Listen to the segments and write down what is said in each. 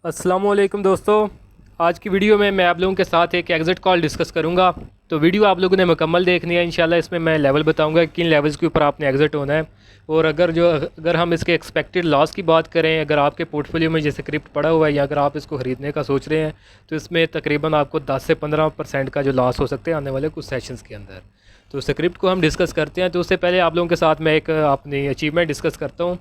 अस्सलामुअलैकुम दोस्तों, आज की वीडियो में मैं आप लोगों के साथ एक एग्ज़िट कॉल डिस्कस करूंगा। तो वीडियो आप लोगों ने मुकम्मल देखनी है। इंशाल्लाह इसमें मैं लेवल बताऊंगा किन लेवल्स के ऊपर आपने एग्ज़िट होना है। और अगर हम इसके एक्सपेक्टेड लॉस की बात करें, अगर आपके पोर्टफोलियो में जैसे क्रिप्ट पड़ा हुआ है या अगर आप इसको ख़रीदने का सोच रहे हैं, तो इसमें तकरीबन आपको 10 से 15% का जो लॉस हो सकते हैं आने वाले कुछ सेशंस के अंदर। तो स्क्रिप्ट को हम डिस्कस करते हैं। तो उससे पहले आप लोगों के साथ मैं एक अपनी अचीवमेंट डिस्कस करता हूँ।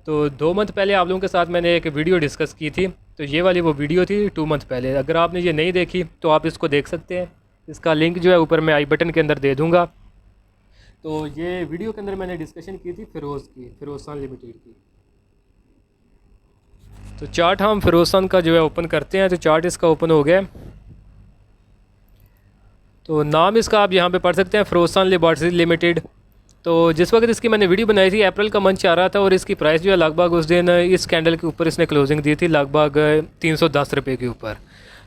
तो 2 मंथ पहले आप लोगों के साथ मैंने एक वीडियो डिस्कस की थी। तो ये वाली वो वीडियो थी 2 मंथ पहले। अगर आपने ये नहीं देखी तो आप इसको देख सकते हैं। इसका लिंक जो है ऊपर मैं आई बटन के अंदर दे दूँगा। तो ये वीडियो के अंदर मैंने डिस्कशन की थी फ़िरोज़शान लिमिटेड की। तो चार्ट हम फ़िरोज़शान का जो है ओपन करते हैं। तो चार्ट इसका ओपन हो गया। तो नाम इसका आप यहाँ पे पढ़ सकते हैं, फ़िरोज़शान लैबोरेटरीज़ लिमिटेड। तो जिस वक्त इसकी मैंने वीडियो बनाई थी अप्रैल का मंथ आ रहा था और इसकी प्राइस जो है लगभग उस दिन इस कैंडल के ऊपर इसने क्लोजिंग दी थी लगभग 310 रुपये के ऊपर।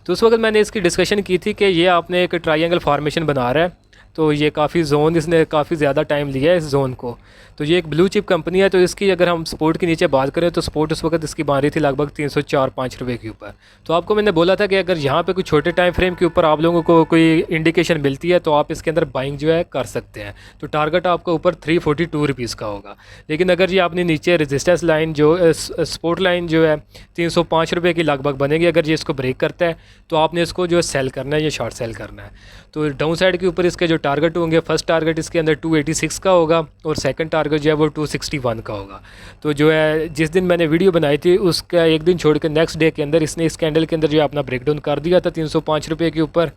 तो उस वक्त मैंने इसकी डिस्कशन की थी कि ये आपने एक ट्रायंगल फार्मेशन बना रहा है। तो ये काफ़ी जोन इसने काफ़ी ज़्यादा टाइम लिया है इस जोन को। तो ये एक ब्लू चिप कंपनी है। तो इसकी अगर हम सपोर्ट के नीचे बात करें तो सपोर्ट उस वक्त इसकी बन रही थी लगभग 304-5 रुपये के ऊपर। तो आपको मैंने बोला था कि अगर यहाँ पे कुछ छोटे टाइम फ्रेम के ऊपर आप लोगों को कोई इंडिकेशन मिलती है तो आप इसके अंदर बाइंग जो है कर सकते हैं। तो टारगेट आपका ऊपर 342 रुपीज़ का होगा। लेकिन अगर ये आपने नीचे रेजिस्टेंस लाइन जो सपोर्ट लाइन जो है 305 रुपये की लगभग बनेगी, अगर ये इसको ब्रेक करता है तो आपने इसको जो है सेल करना है, ये शॉर्ट सेल करना है। तो डाउन साइड के ऊपर इसके जो टारगेट होंगे, फर्स्ट टारगेट इसके अंदर 286 का होगा और सेकंड टारगेट जो है वो 261 का होगा। तो जो है जिस दिन मैंने वीडियो बनाई थी उसका एक दिन छोड़ के नेक्स्ट डे के अंदर इसने इस कैंडल के अंदर जो है अपना ब्रेकडाउन कर दिया था 305 रुपये के ऊपर।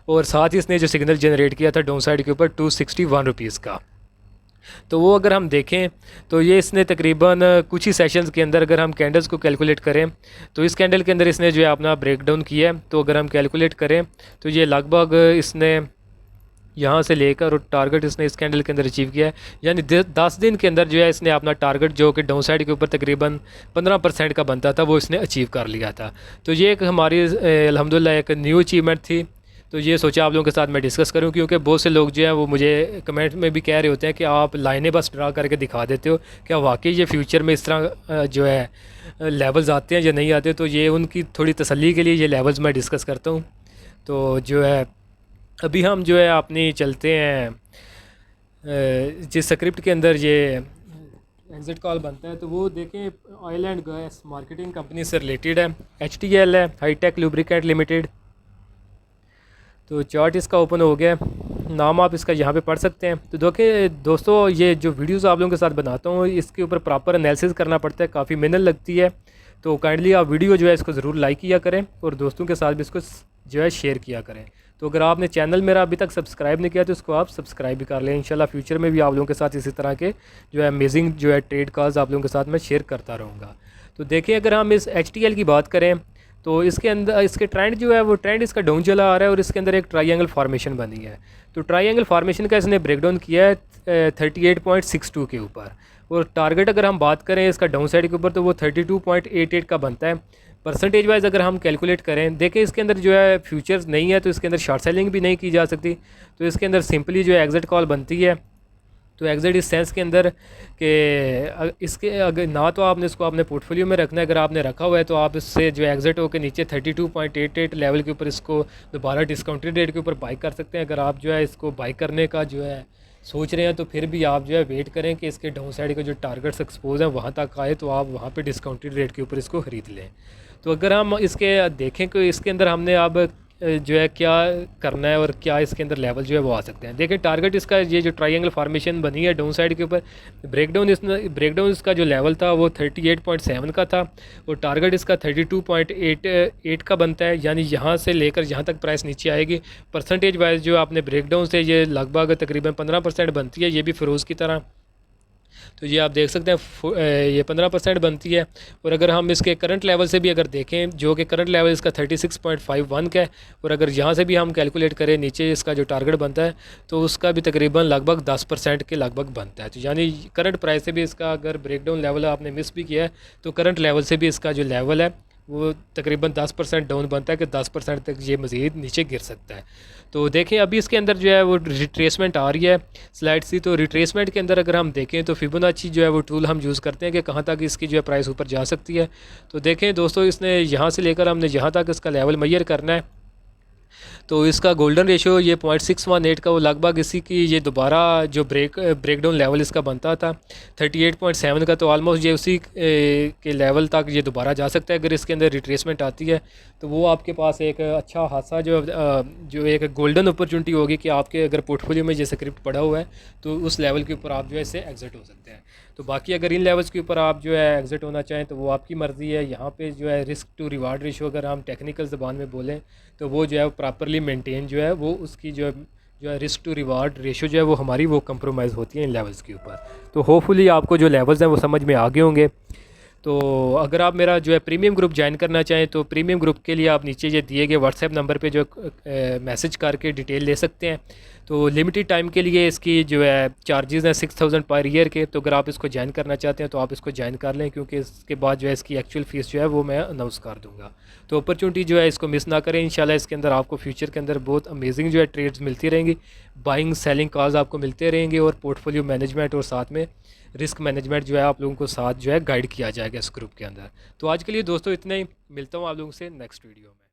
और साथ ही इसने जो सिग्नल जनरेट किया था डाउन साइड के ऊपर 261 रुपीज़ का। तो वो अगर हम देखें तो ये इसने तकरीबन कुछ ही सेशंस के अंदर अगर हम कैंडल्स को कैलकुलेट करें तो इस कैंडल के अंदर इसने जो है अपना ब्रेकडाउन किया है। तो अगर हम कैलकुलेट करें तो ये लगभग इसने यहाँ से लेकर और टारगेट इसने इस कैंडल के अंदर अचीव किया है, यानी 10 दिन के अंदर जो है इसने अपना टारगेट जो कि डाउन साइड के ऊपर तकरीबन 15% का बनता था वो इसने अचीव कर लिया था। तो ये एक हमारी अल्हम्दुलिल्लाह एक न्यू अचीवमेंट थी। तो ये सोचा आप लोगों के साथ मैं डिस्कस करूं, क्योंकि बहुत से लोग जो हैं वो मुझे कमेंट में भी कह रहे होते हैं कि आप लाइनें बस ड्रा करके दिखा देते हो, क्या वाकई ये फ्यूचर में इस तरह जो है लेवल्स आते हैं या नहीं आते। तो ये उनकी थोड़ी तसल्ली के लिए ये लेवल्स मैं डिस्कस करता हूँ। तो जो है अभी हम जो है अपनी चलते हैं जिस स्क्रिप्ट के अंदर ये एग्जिट कॉल बनता है। तो वो देखें oil and gas marketing company से रिलेटेड है, HTL है, हाईटेक लुब्रिकेंट लिमिटेड। तो चार्ट इसका ओपन हो गया, नाम आप इसका यहाँ पे पढ़ सकते हैं। तो देखें दोस्तों, ये जो वीडियोस आप लोगों के साथ बनाता हूँ इसके ऊपर प्रॉपर एनालिसिस करना पड़ता है, काफ़ी मेहनत लगती है। तो काइंडली आप वीडियो जो है इसको ज़रूर लाइक किया करें और दोस्तों के साथ भी इसको जो है शेयर किया करें। तो अगर आपने चैनल मेरा अभी तक सब्सक्राइब नहीं किया तो इसको आप सब्सक्राइब भी कर लें। इंशाल्लाह फ्यूचर में भी आप लोगों के साथ इसी तरह के जो है अमेजिंग जो है ट्रेड कॉल्स आप लोगों के साथ मैं शेयर करता रहूँगा। तो देखिए अगर हम इस HTL की बात करें तो इसके अंदर इसके ट्रेंड जो है वो ट्रेंड इसका डाउन चला आ रहा है और इसके अंदर एक ट्रायंगल फार्मेशन बनी है। तो ट्रायंगल फार्मेशन का इसने ब्रेकडाउन किया है 38.62 के ऊपर। और टारगेट अगर हम बात करें इसका डाउन साइड के ऊपर तो वो 32.88 का बनता है। परसेंटेज वाइज अगर हम कैलकुलेट करें, देखें इसके अंदर जो है फ्यूचर्स नहीं है तो इसके अंदर शॉर्ट सेलिंग भी नहीं की जा सकती। तो इसके अंदर सिंपली जो है एग्जिट कॉल बनती है। तो एग्जिट इस सेंस के अंदर कि इसके अगर ना तो आपने इसको अपने पोर्टफोलियो में रखना है, अगर आपने रखा हुआ है तो आप इससे जो एग्जिट होकर नीचे 32.88 लेवल के ऊपर इसको दोबारा डिस्काउंटेड रेट के ऊपर बाई कर सकते हैं। अगर आप जो है इसको बाई करने का जो है सोच रहे हैं तो फिर भी आप जो है वेट करें कि इसके डाउन साइड के जो टारगेट्स एक्सपोज हैं वहाँ तक आए तो आप वहाँ पे डिस्काउंटेड रेट के ऊपर इसको ख़रीद लें। तो अगर हम इसके देखें कि इसके अंदर हमने अब जो है क्या करना है और क्या इसके अंदर लेवल जो है वो आ सकते हैं। देखिए टारगेट इसका ये जो ट्रायंगल फार्मेशन बनी है डाउन साइड के ऊपर, ब्रेकडाउन इसका जो लेवल था वो 38.7 का था और टारगेट इसका 32.88 का बनता है। यानी यहाँ से लेकर जहाँ तक प्राइस नीचे आएगी परसेंटेज वाइज जो आपने ब्रेकडाउन से ये लगभग तकरीबन 15% बनती है, ये भी फ़िरोज़ की तरह। तो ये आप देख सकते हैं ये 15% बनती है। और अगर हम इसके करंट लेवल से भी अगर देखें जो कि करंट लेवल इसका 36.51 का है और अगर यहाँ से भी हम कैलकुलेट करें नीचे इसका जो टारगेट बनता है तो उसका भी तकरीबन लगभग 10% के लगभग बनता है। तो यानी करंट प्राइस से भी इसका अगर ब्रेकडाउन लेवल आपने मिस भी किया है तो करंट लेवल से भी इसका जो लेवल है वो तकरीबन 10% डाउन बनता है कि 10% तक ये मज़ीद नीचे गिर सकता है। तो देखें अभी इसके अंदर जो है वो रिट्रेसमेंट आ रही है स्लाइड सी। तो रिट्रेसमेंट के अंदर अगर हम देखें तो फिबोनाची जो है वो टूल हम यूज़ करते हैं कि कहाँ तक इसकी जो है प्राइस ऊपर जा सकती है। तो देखें दोस्तों, इसने यहाँ से लेकर हमने यहाँ तक इसका लेवल मेजर करना है। तो इसका गोल्डन रेशियो ये 0.618 का वो लगभग इसी की ये दोबारा जो ब्रेकडाउन लेवल इसका बनता था 38.7 का, तो ऑलमोस्ट ये उसी के लेवल तक ये दोबारा जा सकता है अगर इसके अंदर रिट्रेसमेंट आती है। तो वो आपके पास एक अच्छा खासा जो एक गोल्डन अपॉर्चुनिटी होगी कि आपके अगर पोर्टफोलियो में ये स्क्रिप्ट पड़ा हुआ है तो उस लेवल के ऊपर आप जो है इससे एग्जिट हो सकते हैं। तो बाकी अगर इन लेवल्स के ऊपर आप जो है एग्जिट होना चाहें तो वो आपकी मर्ज़ी है। यहाँ पे जो है रिस्क टू रिवार्ड रेशियो अगर हम टेक्निकल ज़बान में बोलें तो वो जो है प्रॉपरली मेंटेन जो है वो उसकी जो है रिस्क टू रिवार्ड रेशियो जो है वो हमारी वो कंप्रोमाइज़ होती है इन लेवल्स के ऊपर। तो होपफुली आपको जो लेवल्स हैं वो समझ में आ गए होंगे। तो अगर आप मेरा जो है प्रीमियम ग्रुप ज्वाइन करना चाहें तो प्रीमियम ग्रुप के लिए आप नीचे ये दिए गए व्हाट्सएप नंबर पे जो मैसेज करके डिटेल ले सकते हैं। तो लिमिटेड टाइम के लिए इसकी जो है चार्जेस हैं 6000 पर ईयर के। तो अगर आप इसको ज्वाइन करना चाहते हैं तो आप इसको ज्वाइन कर लें, क्योंकि इसके बाद जो है इसकी एक्चुअल फ़ीस जो है वो मैं अनाउंस कर दूँगा। तो अपॉर्चुनिटी जो है इसको मिस ना करें। इंशाल्लाह इसके अंदर आपको फ्यूचर के अंदर बहुत अमेजिंग जो है ट्रेड्स मिलती रहेंगी, बाइंग सेलिंग कॉल्स आपको मिलते रहेंगे और पोर्टफोलियो मैनेजमेंट और साथ में रिस्क मैनेजमेंट जो है आप लोगों को साथ जो है गाइड किया जाएगा इस ग्रुप के अंदर। तो आज के लिए दोस्तों इतना ही, मिलता हूँ आप लोगों से नेक्स्ट वीडियो में।